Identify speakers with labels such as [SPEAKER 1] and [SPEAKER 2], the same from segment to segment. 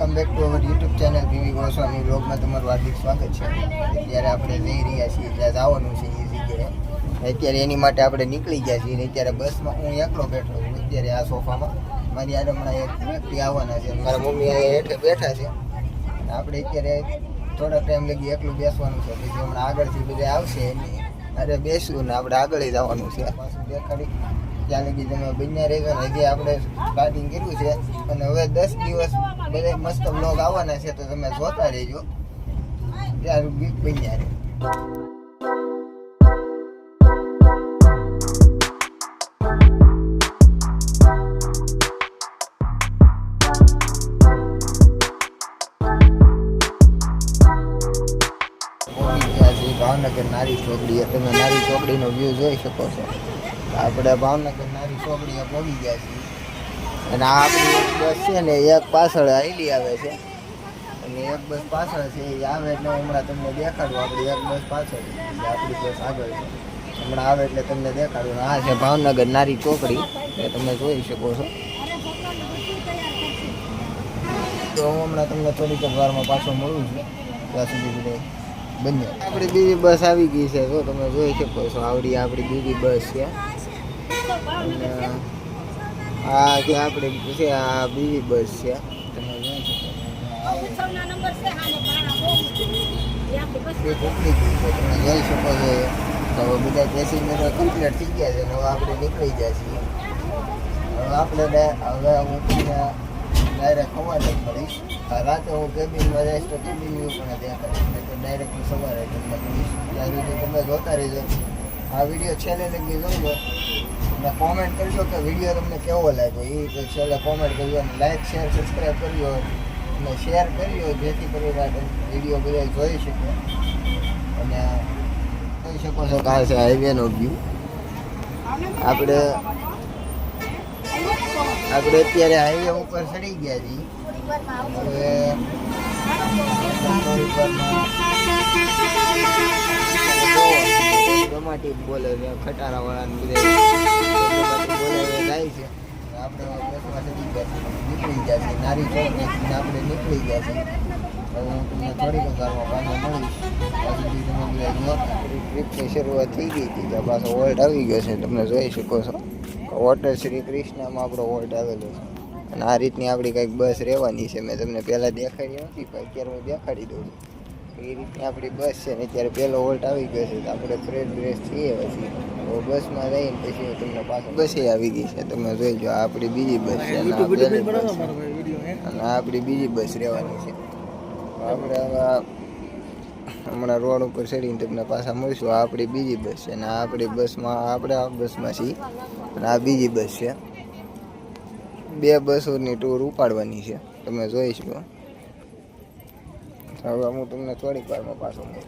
[SPEAKER 1] Welcome back to our YouTube channel PV Goswami બ્લોગમાં તમારું હાર્દિક સ્વાગત છે. અત્યારે આપણે જઈ રહ્યા છીએ જ્યાં જવાનું છે એ જગ્યાએ. અત્યારે એની માટે આપણે નીકળી ગયા છીએ. અત્યારે બસમાં હું એકલો બેઠો છું અત્યારે આ સોફામાં. મારી યાર હમણાં એક વ્યક્તિ આવવાના છે, મારા મમ્મી અહીંયા હેઠે બેઠા છે. આપણે અત્યારે થોડા ટાઈમ લગી એકલું બેસવાનું છે, પછી હમણાં આગળથી બધા આવશે એની અરે બેસવું ને આપણે આગળ જવાનું છે. પાછું દેખાડી ત્યાં લગી તમે બન્યા રહેજો ને. હજી આપણે સ્ટાર્ટિંગ કર્યું છે અને હવે 10 દિવસ બધા મસ્ત બ્લોગ આવવાના છે, તો તમે જોતા રહેજો. ત્યાં બન્યા રહે. ભાવનગર નારી ચોકડીએ તમે નારી ચોકડીનો વ્યૂ જોઈ શકો છો. આપણે ભાવનગર નારી ચોકડીએ પહોંચી ગયા છીએ અને આ આપણી એક બસ છે ને એક પાછળ આવેલી આવે છે અને એક બસ પાછળ છે એ આવે એટલે હમણાં તમને દેખાડું. આપણી એક બસ પાછળ આપણી બસ આગળ છે, હમણાં આવે એટલે તમને દેખાડું. આ છે ભાવનગર નારી ચોકડી એ તમે જોઈ શકો છો. તો હું હમણાં તમને થોડીક વારમાં પાછો મળું છું, ત્યાં સુધી બધા બને. આપણી બીજી બસ આવી ગઈ છે, જો તમે જોઈ શકો છો. આવડી આપણી બીજી બસ છે અને આ જે આપણી છે આ બીજી બસ છે, તમે જોઈ શકો છો. તમે જોઈ શકો છો. તો બધા પેસેન્જરો કમ્પ્લીટ થઈ ગયા છે. હવે આપણે નીકળી ગયા છીએ. હવે આપણે હવે હું તમને ડાયરેક્ટ સવારે મળીશ. રાતે હું કેબિનમાં જઈશ તો કેબિન વ્યૂ પણ દેખાડીશ, તો ડાયરેક્ટ હું સવારે તમને મળીશ. ત્યાં સુધી તમે જોતા રહેજો. આ વિડીયો છેલ્લે લગી જોજો અને કોમેન્ટ કરજો કે વિડીયો તમને કેવો લાગ્યો. એ છેલ્લે કોમેન્ટ કરજો અને લાઈક શેર સબસ્ક્રાઈબ કરજો અને શેર કર્યો, જેથી કરીને વિડીયો બધા જોઈ શકે. અને જોઈ શકો છો કે આ છે હાઈવેનો વ્યૂ. આપણે અત્યારે હાઈવે ઉપર ચડી ગયા છીએ. હવે રોમાન્ટિક બોલે છે, ખટારા વાળાને બધા બોલે જાય છે. આપણે બસમાં ચડી ગયા છીએ, નીકળી ગયા છીએ નારી ચોકડીથી. આપણે નીકળી ગયા છીએ. હવે હું તમને થોડીક વારમાં પાછો મળીશ. પાછું તમે બધા ટ્રીપની શરૂઆત થઈ ગઈ હતી, ત્યાં પાછો વોલ્ટ આવી ગયો છે. તમે જોઈ શકો છો હોટલ શ્રી કૃષ્ણમાં આપણો વોલ્ટ આવેલો છે. અને આ રીતની આપણી કંઈક બસ રહેવાની છે. મેં તમને પહેલાં દેખાડી નથી, પણ અત્યારે હું દેખાડી દઉં છું. એ રીતની આપણી બસ છે ને અત્યારે પહેલો વોલ્ટ આવી ગયો છે. તો આપણે ફ્રેશ બ્રેશ થઈએ પછી બસમાં જઈને પછી હું તમને પાછું બસે આવી ગઈ છે. તમે જોઈજો આ આપણી બીજી બસ છે અને આ આપણી બીજી બસ રહેવાની છે. આપણે હવે હમણાં રોડ ઉપર ચડીને તમને પાછા મળીશું. આ આપણી બીજી બસ છે અને આ આપણી બસમાં આપણે આ બસમાં છીએ અને આ બીજી બસ છે. 2 બસોની ટૂર ઉપાડવાની છે, તમે જોઈ શકો. હવે હું તમને થોડીક વારમાં પાછો મળું.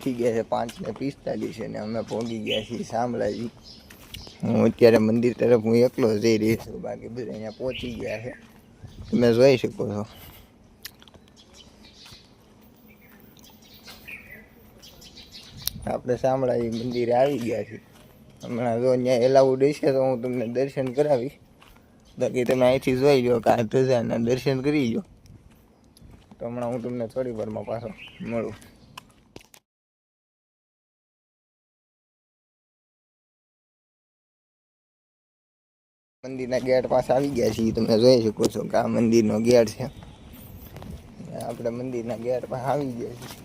[SPEAKER 1] થઈ ગયા છે 5:45 અને અમે પહોંચી ગયા છીએ શામળાજી. હું અત્યારે મંદિર તરફ હું એકલો જઈ રહ્યો છું, બાકી બધા અહીંયા પહોંચી ગયા છે. તમે જોઈ શકો છો. આપણે શામળાજી મંદિરે આવી ગયા છીએ. હમણાં જો અહીંયા એલાઉડ હશે તો હું તમને દર્શન કરાવીશ. બાકી તમે અહીંથી જોઈ લો કે આ ધજાના દર્શન કરી લો. તો હમણાં હું તમને થોડી વારમાં પાછો મળું. મંદિરના ગેટ પાસે આવી ગયા છીએ. તમે જોઈ શકો છો કે આ મંદિરનો ગેટ છે. આપણે મંદિરના ગેટ પાસે આવી ગયા છીએ.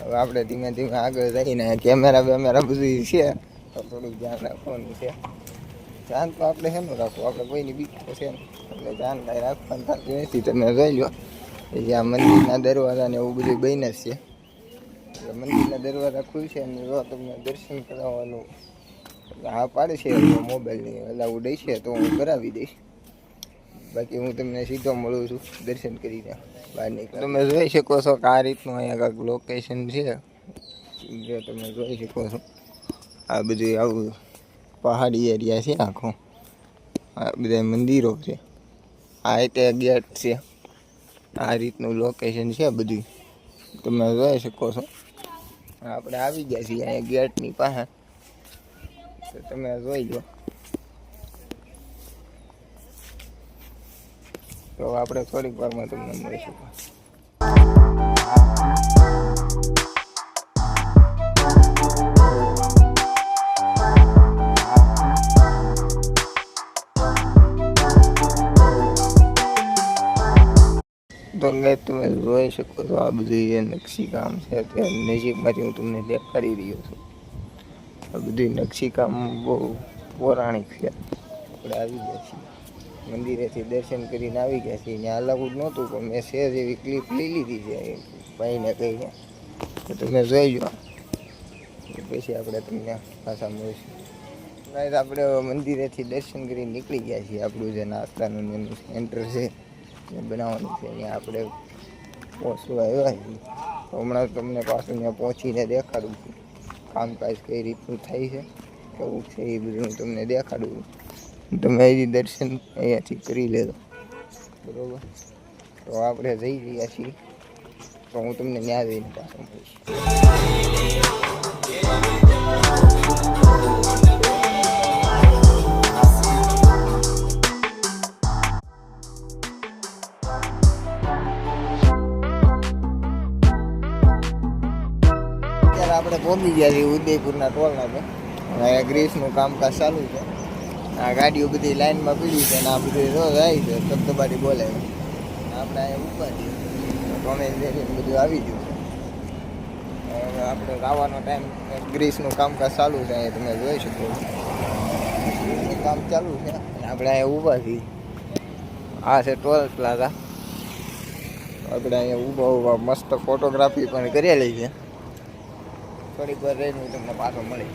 [SPEAKER 1] હવે આપણે ધીમે ધીમે આગળ જઈને કેમેરા બેમેરા બધું છે તો થોડુંક ધ્યાન રાખવાનું છે. ધ્યાન તો આપણે શેનું રાખવું, આપણે કોઈની બીક તો છે ને, એટલે ધ્યાન કાંઈ રાખવાનું થતું નથી. તમે જોઈ લો આ મંદિરના દરવાજા ને એવું બધું બને છે. એટલે મંદિરના દરવાજા ખુલશે અને જો તમને દર્શન કરાવવાનું હા પાડે છે મોબાઈલની અલાઉડ છે તો હું કરાવી દઈશ. બાકી હું તમને સીધો મળું છું દર્શન કરીને બહાર નીકળ. તમે જોઈ શકો છો કે આ રીતનું અહીંયા કાંઈક લોકેશન છે. જે તમે જોઈ શકો છો આ બધું આવું પહાડી એરિયા છે આખો. આ બધા મંદિરો છે. આ રીતે ગેટ છે. આ રીતનું લોકેશન છે બધું. તમે જોઈ શકો છો આપણે આવી ગયા છીએ અહીંયા ગેટની પાસે. તો તમે જોઈ લો. તો આપણે થોડીક વારમાં તમને મળીશું. તો તમે જોઈ શકો છો આ બધું એ નકશીકામ છે. તે નજીકમાંથી હું તમને દેખાડી રહ્યો છું. આ બધું નકશીકામ બહુ પૌરાણિક છે. આપણે આવી ગયા છીએ મંદિરેથી દર્શન કરીને આવી ગયા છીએ. ત્યાં અલાઉડ નહોતું પણ મેં શેર એવી ક્લિપ લઈ લીધી છે ભાઈને કહીને. તો તમે જોઈ લો પછી આપણે તમને પાછા મળીશું. આપણે મંદિરેથી દર્શન કરીને નીકળી ગયા છીએ. આપણું જે નાસ્તાનું એનું સેન્ટર છે બનાવવાનું છે અહીંયા આપણે પહોંચવા આવ્યા છીએ. હમણાં તમને પાછું ત્યાં પહોંચીને દેખાડું છું કામકાજ કઈ રીતનું થાય છે, કેવું છે એ બધું હું તમને દેખાડું. તમે હજી દર્શન અહીંયાથી કરી લેજો બરાબર. તો આપણે જઈ રહ્યા છીએ. તો હું તમને ત્યાં જઈને પાછો મળીશ. આપણે પહોંચી ગયા છીએ ઉદયપુરના ટોલનાકે. અહીંયા ગ્રીસનું કામકાજ ચાલુ છે. આ ગાડીઓ બધી લાઈનમાં પીડી છે અને આ બધું રોજ આવી છે ધબધબાટી બોલાવે. આપણે અહીંયા ઉભા છીએ ટોમેન બધું આવી ગયું છે. હવે આપણે આવવાનો ટાઈમ ગ્રીસનું કામકાજ ચાલુ છે. અહીંયા તમે જોઈ શકો કામ ચાલુ છે અને આપણે અહીંયા ઊભા છીએ. આ છે ટોલ પ્લાઝા. આપણે અહીંયા ઊભા મસ્ત ફોટોગ્રાફી પણ કરેલી છે. થોડીક વાર રહીને હું તમને પાછો મળી.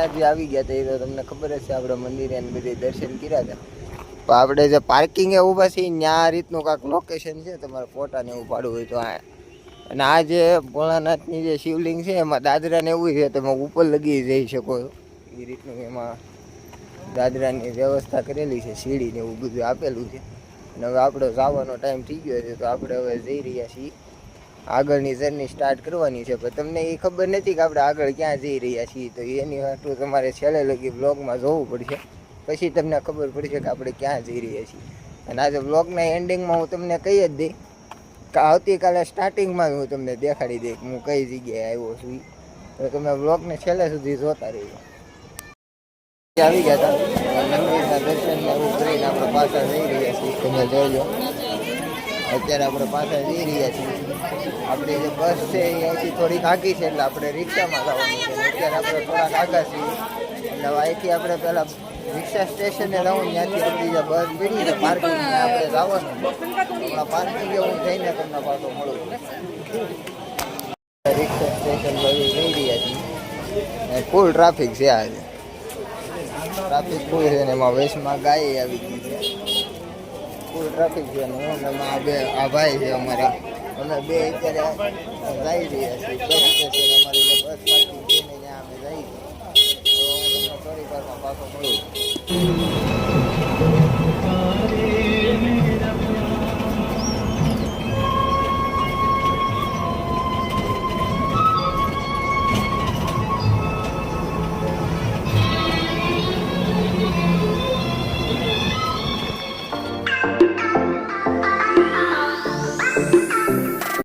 [SPEAKER 1] ભોળાનાથજી આવી ગયા હતા એ તો તમને ખબર જ છે. આપણે મંદિરે અને બધે દર્શન કર્યા હતા. તો આપણે જે પાર્કિંગે ઊભા છીએ ત્યાં આ રીતનું કાંઈક લોકેશન છે. તમારે ફોટાને એવું પાડવું હોય તો આ. અને આ જે ભોળાનાથની જે શિવલિંગ છે એમાં દાદરાને એવું છે તમે ઉપર લગી જઈ શકો એ રીતનું એમાં દાદરાની વ્યવસ્થા કરેલી છે. સીડીને એવું બધું આપેલું છે. અને હવે આપણો જવાનો ટાઈમ થઈ ગયો છે તો આપણે હવે જઈ રહ્યા છીએ. આગળની જર્ની સ્ટાર્ટ કરવાની છે પણ તમને એ ખબર નથી કે આપણે આગળ ક્યાં જઈ રહ્યા છીએ. તો એની હાટું તમારે છેલ્લે લગી બ્લોગમાં જોવું પડશે. પછી તમને ખબર પડશે કે આપણે ક્યાં જઈ રહ્યા છીએ. અને આજે બ્લોગના એન્ડિંગમાં હું તમને કહી જ દઈ કે આવતીકાલે સ્ટાર્ટિંગમાં હું તમને દેખાડી દઈ કે હું કઈ જગ્યાએ આવ્યો છું. તો તમે બ્લોગને છેલ્લે સુધી જોતા રહેજો. આવી ગયા હતા મંદિરના દર્શનને એવું કરીને આપણે પાછા જઈ રહ્યા છીએ. તમે જોજો અત્યારે આપણે પાછા જઈ રહ્યા છીએ. આપણી જે બસ છે એ અહીંથી થોડીક આગી છે એટલે આપણે રિક્ષામાં જવાનું છે. અત્યારે આપણે થોડાક આગા છીએ એટલે અહીંથી આપણે પહેલાં રિક્ષા સ્ટેશને રહું ત્યાંથી આપણી જે બસ પડી છે પાર્કિંગને આપણે જવાનું હમણાં પાર્કિંગે હું જઈને તમને પાછો મળું. રિક્ષા સ્ટેશન બાજુ જઈ રહ્યા છીએ. ફૂલ ટ્રાફિક છે આજે. ટ્રાફિક ફૂલ છે ને એમાં વેસમાં ગાય આવી ગઈ છે. ફૂલ ટ્રાફિક છે ને હું આ ભાઈ છે અમારા અમે બે અત્યારે જઈ રહ્યા છીએ બસ સ્ટેશન. અમારી જે બસ પાર્કિંગ છે ને ત્યાં અમે જઈએ તો હું તમને થોડી વારમાં પાછો મળું.